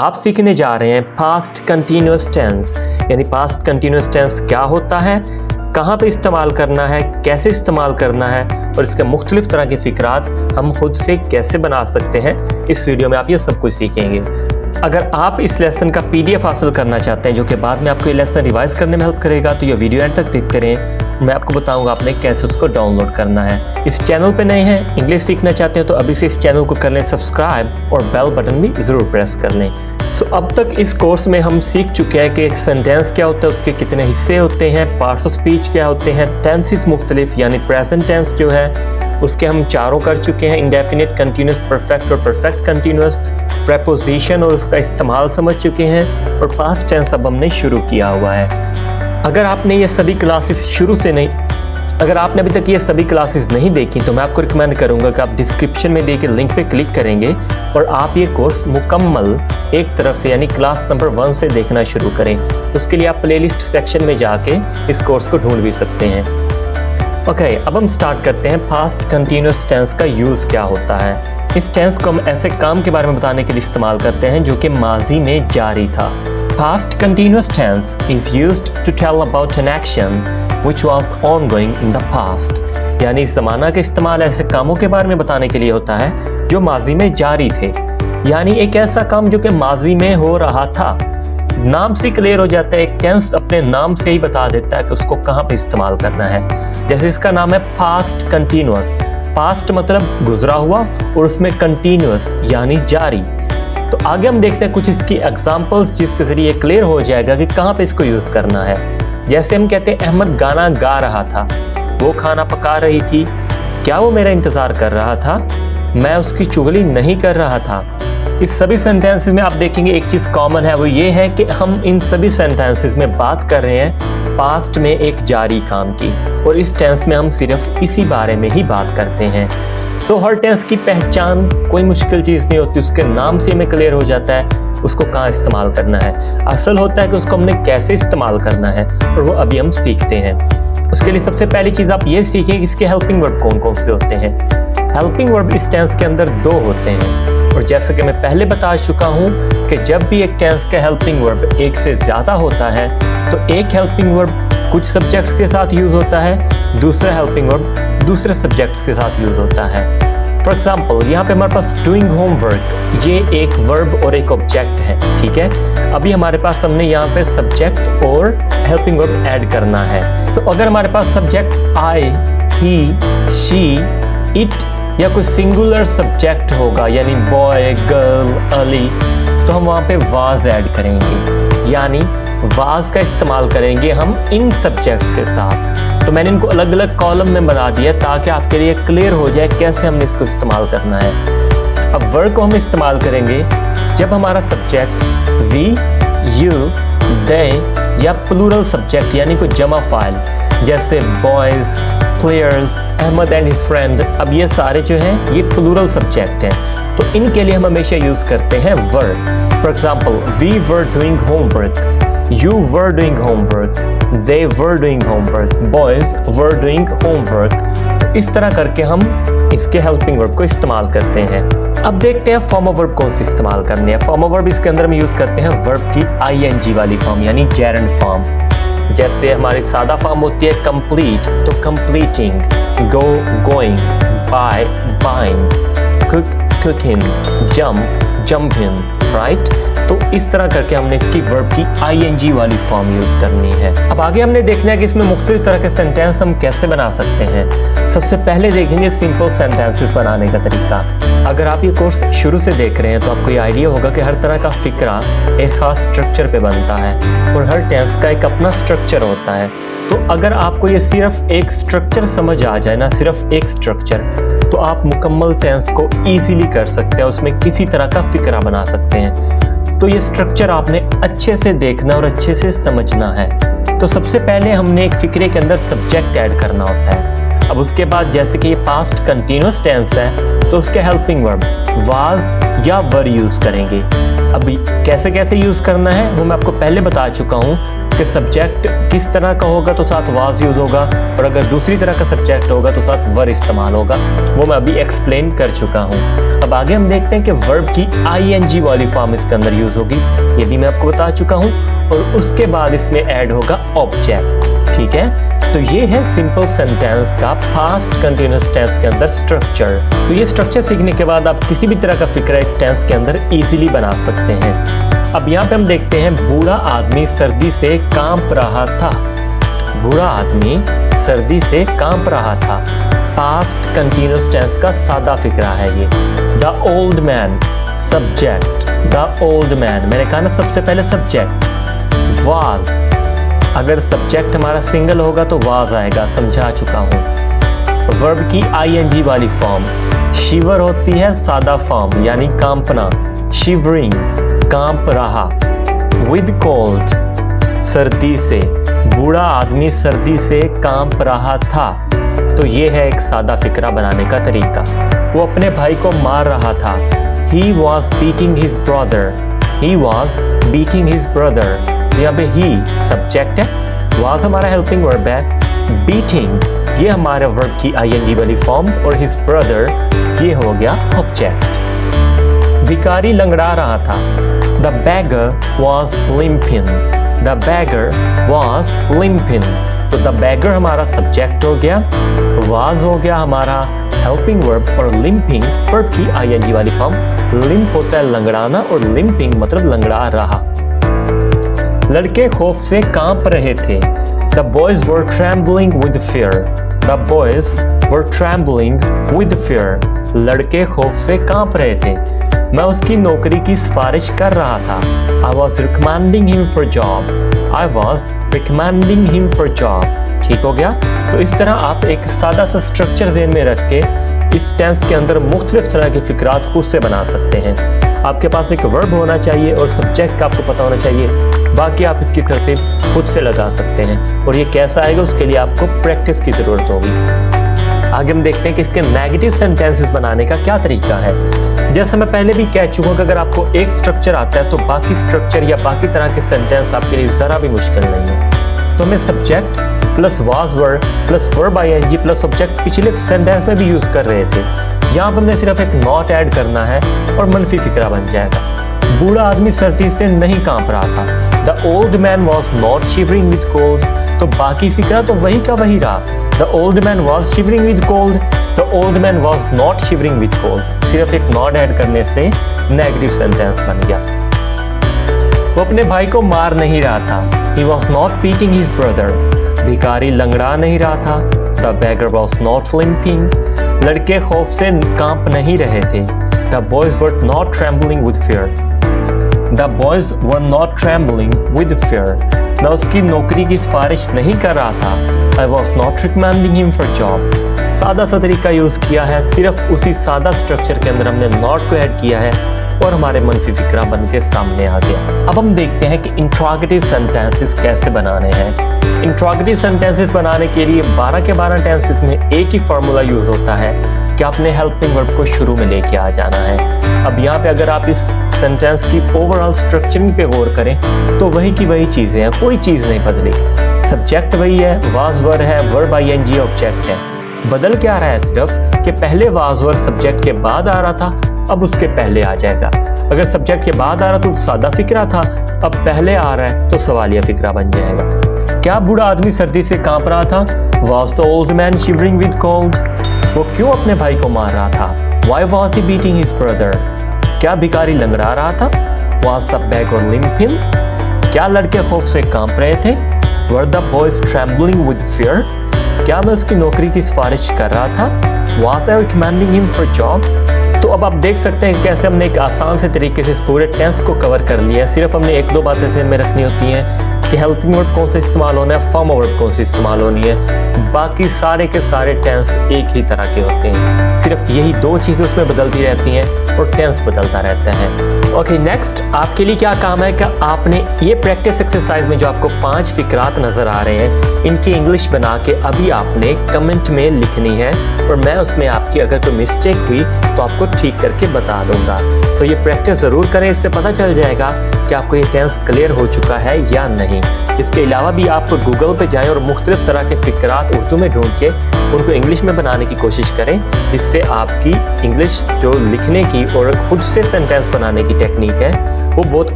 आप सीखने जा रहे हैं पास्ट कंटिन्यूअस टेंस, यानी पास्ट कंटिन्यूअस टेंस क्या होता है, कहाँ पे इस्तेमाल करना है, कैसे इस्तेमाल करना है और इसके मुख्तलिफ तरह के फिक्रात हम खुद से कैसे बना सकते हैं। इस वीडियो में आप ये सब कुछ सीखेंगे। अगर आप इस लेसन का PDF हासिल करना चाहते हैं जो कि बाद में आपको ये लेसन रिवाइज करने में हेल्प करेगा, तो ये वीडियो एंड तक देखते रहें। मैं आपको बताऊंगा आपने कैसे उसको डाउनलोड करना है। इस चैनल पे नए हैं, इंग्लिश सीखना चाहते हैं तो अभी से इस चैनल को कर लें सब्सक्राइब और बेल बटन भी जरूर प्रेस कर लें। अब तक इस कोर्स में हम सीख चुके हैं कि एक सेंटेंस क्या होता है, उसके कितने हिस्से होते हैं, पार्ट्स ऑफ स्पीच क्या होते हैं, टेंसेस मुख्तलिफ यानी प्रेजेंट टेंस जो है उसके हम चारों कर चुके हैं, इंडेफिनिट, कंटिन्यूअस, परफेक्ट और परफेक्ट कंटिन्यूअस, प्रेपोजिशन और उसका इस्तेमाल समझ चुके हैं और पास्ट टेंस अब हमने शुरू किया हुआ है। अगर आपने ये सभी क्लासेस अगर आपने अभी तक ये सभी क्लासेस नहीं देखी तो मैं आपको रिकमेंड करूंगा कि आप डिस्क्रिप्शन में दिए गए लिंक पे क्लिक करेंगे और आप ये कोर्स मुकम्मल एक तरफ से यानी क्लास नंबर 1 से देखना शुरू करें। उसके लिए आप प्लेलिस्ट सेक्शन में जाके इस कोर्स को ढूंढ भी सकते हैं। ओके, अब हम स्टार्ट करते हैं पास्ट कंटिन्यूअस टेंस का यूज क्या होता है। इस टेंस को हम ऐसे काम के बारे में बताने के लिए इस्तेमाल करते हैं जो कि माजी में जारी था। Past continuous tense is used to tell about an action which was ongoing in the past. यानी ज़माना का इस्तेमाल ऐसे कामों के बारे में बताने के लिए होता है जो माजी में जारी थे, यानी एक ऐसा काम जो कि माजी में हो रहा था। नाम से क्लियर हो जाता है, एक टेंस अपने नाम से ही बता देता है कि उसको कहाँ पे इस्तेमाल करना है। जैसे इसका नाम है पास्ट कंटिन्यूअस। पास्ट मतलब गुजरा हुआ और उसमें कंटिन्यूअस यानी जारी। तो आगे हम देखते हैं कुछ इसकी एग्जांपल्स जिसके जरिए क्लियर हो जाएगा कि कहाँ पे इसको यूज करना है। जैसे हम कहते हैं अहमद गाना गा रहा था, वो खाना पका रही थी, क्या वो मेरा इंतजार कर रहा था, मैं उसकी चुगली नहीं कर रहा था। इस सभी सेंटेंसेस में आप देखेंगे एक चीज कॉमन है, वो ये है कि हम इन सभी सेंटेंसेस में बात कर रहे हैं पास्ट में एक जारी काम की, और इस टेंस में हम सिर्फ इसी बारे में ही बात करते हैं। हर टेंस की पहचान कोई मुश्किल चीज नहीं होती, उसके नाम से हमें क्लियर हो जाता है उसको कहाँ इस्तेमाल करना है। असल होता है कि उसको हमने कैसे इस्तेमाल करना है और वो अभी हम सीखते हैं। उसके लिए सबसे पहली चीज आप ये सीखें कि इसके हेल्पिंग वर्ब कौन कौन से होते हैं। हेल्पिंग वर्ब इस टेंस के अंदर 2 होते हैं, और जैसा कि मैं पहले बता चुका हूँ कि जब भी एक टेंस का हेल्पिंग वर्ब एक से ज्यादा होता है तो एक हेल्पिंग वर्ब कुछ सब्जेक्ट्स के साथ यूज होता है, दूसरा हेल्पिंग वर्ब दूसरे सब्जेक्ट्स के साथ यूज होता है। फॉर एग्जाम्पल यहाँ पे हमारे पास डूइंग होमवर्क, ये एक वर्ब और एक ऑब्जेक्ट है, ठीक है। अभी हमारे पास हमने यहाँ पे सब्जेक्ट और हेल्पिंग वर्ब ऐड करना है। अगर हमारे पास subject I, he, she, it या कोई सिंगुलर सब्जेक्ट होगा यानी बॉय, गर्ल, अली, तो हम वहाँ पे वाज ऐड करेंगे, यानी वाज का इस्तेमाल करेंगे हम इन सब्जेक्ट के साथ। तो मैंने इनको अलग अलग कॉलम में बना दिया ताकि आपके लिए क्लियर हो जाए कैसे हमने इसको इस्तेमाल करना है। अब वर्ब को हम इस्तेमाल करेंगे जब हमारा सब्जेक्ट वी, यू, दे या प्लूरल सब्जेक्ट यानी कोई जमा फाइल जैसे boys, players, Ahmed and his friend, अब ये सारे जो हैं ये प्लूरल सब्जेक्ट हैं, तो इनके लिए हम हमेशा यूज करते हैं verb. For example, we were doing homework, you were doing homework, they were doing homework, boys were doing homework। इस तरह करके हम इसके हेल्पिंग वर्ब को इस्तेमाल करते हैं। अब देखते हैं फॉर्म ऑफ वर्ब कौन सी इस्तेमाल करनी है। फॉर्म ऑफ वर्ब इसके अंदर हम यूज करते हैं वर्ब की ING वाली फॉर्म यानी जेरंड फॉर्म। जैसे हमारी सादा फॉर्म होती है कंप्लीट, तो completing, go, going, buy, buying, cook, cooking, jump, jumping, right. तो इस तरह करके हमने इसकी वर्ब की ING वाली फॉर्म यूज करनी है। अब आगे हमने देखना है कि इसमें मुख्तलिफ तरह के सेंटेंस हम कैसे बना सकते हैं। सबसे पहले देखेंगे सिंपल सेंटेंसेस बनाने का तरीका। अगर आप ये कोर्स शुरू से देख रहे हैं तो आपको ये आइडिया होगा कि हर तरह का फिक्रा एक खास स्ट्रक्चर पे बनता है और हर टेंस का एक अपना स्ट्रक्चर होता है। तो अगर आपको ये सिर्फ एक स्ट्रक्चर समझ आ जाए ना, सिर्फ एक स्ट्रक्चर, तो आप मुकम्मल टेंस को इजीली कर सकते हैं, उसमें किसी तरह का फिक्रा बना सकते हैं। तो ये स्ट्रक्चर आपने अच्छे से देखना और अच्छे से समझना है। तो सबसे पहले हमने एक फिक्रे के अंदर सब्जेक्ट ऐड करना होता है। अब उसके बाद जैसे कि ये पास्ट कंटिन्यूअस टेंस है तो उसके हेल्पिंग वर्ब वाज या वर यूज करेंगे। अभी कैसे कैसे यूज करना है वो मैं आपको पहले बता चुका हूँ कि सब्जेक्ट किस तरह का होगा तो साथ वाज यूज होगा, और अगर दूसरी तरह का सब्जेक्ट होगा तो साथ वर इस्तेमाल होगा। वो मैं अभी एक्सप्लेन कर चुका हूँ। अब आगे हम देखते हैं कि वर्ब की ing वाली फॉर्म इसके अंदर यूज होगी, ये भी मैं आपको बता चुका हूँ। और उसके बाद इसमें ऐड होगा ऑब्जेक्ट। ठीक है, तो ये है सिंपल सेंटेंस का पास्ट कंटिन्यूअस टेंस के अंदर स्ट्रक्चर। तो ये स्ट्रक्चर सीखने के बाद आप किसी भी तरह का फिक्रा इस टेंस के अंदर इजीली बना सकते हैं। अब यहाँ पे हम देखते हैं बूढ़ा आदमी सर्दी से कांप रहा था। बूढ़ा आदमी सर्दी से कांप रहा था। पास्ट कंटिन्यूअस टेंस का सादा फिक्रा है ये। The old man, subject the old man, मैंने कहा ना सबसे पहले सब्जेक्ट। वाज, अगर सब्जेक्ट हमारा सिंगल होगा तो वाज आएगा, समझा चुका हूं। वर्ब की ing वाली फॉर्म, शिवर होती है सादा फॉर्म यानी कांपना, शिवरिंग, कांप रहा। विद कोल्ड, सर्दी से, बूढ़ा आदमी सर्दी से कांप रहा था। तो ये है एक सादा फिक्रा बनाने का तरीका। वो अपने भाई को मार रहा था। He was beating his brother. He was beating his brother. तो यहाँ पे he सब्जेक्ट है, was हमारा हेल्पिंग वर्ब है, beating ये हमारे वर्ब की ing वाली फॉर्म, और his brother ये हो गया ऑब्जेक्ट। भिखारी लंगड़ा रहा था। The beggar was limping. The beggar was limping. तो the beggar हमारा सब्जेक्ट हो गया, was हो गया हमारा हेल्पिंग वर्ब, और limping वर्ब की ing वाली फॉर्म। limp होता है लंगड़ाना, और limping मतलब लंगड़ा रहा। लड़के खौफ से कांप रहे थे। The boys were trembling with fear. The boys were trembling with fear. लड़के खौफ से कांप रहे थे। मैं उसकी नौकरी की सिफारिश कर रहा था। I was recommending him for job. I was recommending him for job. ठीक हो गया। तो इस तरह आप एक सादा सा स्ट्रक्चर ध्यान में रख के इस टेंस के अंदर मुख्तलिफ तरह के फिक्रात खुद से बना सकते हैं। आपके पास एक वर्ब होना चाहिए और सब्जेक्ट का आपको पता होना चाहिए, बाकी आप इसकी तरतीब खुद से लगा सकते हैं। और ये कैसा आएगा उसके लिए आपको प्रैक्टिस की जरूरत होगी। आगे हम देखते हैं कि इसके नेगेटिव सेंटेंसेस बनाने का क्या तरीका है। जैसे मैं पहले भी कह चुका हूं कि अगर आपको एक स्ट्रक्चर आता है तो बाकी स्ट्रक्चर या बाकी तरह के सेंटेंस आपके लिए जरा भी मुश्किल नहीं है। तो हमें subject plus was verb plus verb ing plus object पिछले सेंटेंस में भी यूज कर रहे थे। यहाँ पर हमने सिर्फ एक नॉट ऐड करना है और मनफी फिक्रा बन जाएगा। बूढ़ा आदमी सर्दी से नहीं कांप रहा था। The old man was not shivering with cold. तो बाकी फिक्रा तो वही का वही रहा। The old man was shivering with cold, the old man was not shivering with cold. सिर्फ एक नॉट ऐड करने से नेगेटिव सेंटेंस बन गया। वो अपने भाई को मार नहीं रहा था। He was not beating his brother. भिखारी लंगड़ा नहीं रहा था। The beggar was not limping. लड़के खौफ से कांप नहीं रहे थे। The boys were not trembling with fear. The boys were not trembling with fear. मैं उसकी नौकरी की सिफारिश नहीं कर रहा था। I was not recommending him for job. सादा सा तरीका यूज किया है, सिर्फ उसी सादा स्ट्रक्चर के अंदर हमने नॉट को ऐड किया है और हमारे मनफी फिक्रा बन के सामने आ गया। अब हम देखते हैं कि इंट्रोगेटिव सेंटेंसेस कैसे बनाने हैं। इंट्रोगेटिव सेंटेंसेस बनाने के लिए 12 के 12 टेंसेस में एक ही फार्मूला यूज होता है कि आपने हेल्पिंग वर्ब को शुरू में लेके आ जाना है। अब यहाँ पे अगर आप इस सेंटेंस की ओवरऑल स्ट्रक्चरिंग पे गौर करें तो वही की वही चीजें हैं, कोई चीज नहीं बदली। सब्जेक्ट वही है, वाज वर्ब है, वर्ब ing ऑब्जेक्ट है। बदल क्या रहा है सिर्फ कि पहले वाज वर्ब सब्जेक्ट के बाद आ रहा था, अब उसके पहले आ जाएगा। अगर सब्जेक्ट के बाद आ रहा तो सादा फिक्रा था, अब पहले आ रहा है तो सवालिया फिक्रा बन जाएगा। क्या बूढ़ा आदमी सर्दी से कांप रहा था? Was the old man shivering with cold? वो क्यों अपने भाई को मार रहा था? Why was he beating his brother? क्या भिखारी लंगड़ा रहा था? Was the beggar limping? क्या लड़के खौफ से कांप रहे थे? Were the boys trembling with fear? क्या मैं उसकी नौकरी की सिफारिश कर रहा था? Was I recommending him for job? तो अब आप देख सकते हैं कैसे हमने एक आसान से तरीके से इस पूरे टेंस को कवर कर लिया है। सिर्फ हमने एक दो बातें ध्यान में रखनी होती हैं कि हेल्पिंग वर्ब कौन सा इस्तेमाल होना है, फॉर्म वर्ब कौन सी इस्तेमाल होनी है। बाकी सारे के सारे टेंस एक ही तरह के होते हैं, सिर्फ यही दो चीजें उसमें बदलती रहती हैं और टेंस बदलता रहता है। ओके, नेक्स्ट आपके लिए क्या काम है कि आपने ये प्रैक्टिस एक्सरसाइज में जो आपको 5 फिक्रात नजर आ रहे हैं इनकी इंग्लिश बना के अभी आपने कमेंट में लिखनी है और मैं उसमें आपकी अगर कोई मिस्टेक हुई तो उसको आपको ठीक करके बता दूंगा। तो ये प्रैक्टिस ज़रूर करें, इससे पता चल जाएगा कि आपको ये टेंस क्लियर हो चुका है या नहीं। इसके अलावा भी आप गूगल पे जाएं और मुख्तलिफ तरह के फ़िक्रात उर्दू में ढूंढ के उनको इंग्लिश में बनाने की कोशिश करें। इससे आपकी इंग्लिश जो लिखने की और खुद से सेंटेंस बनाने की टेक्निक है वो बहुत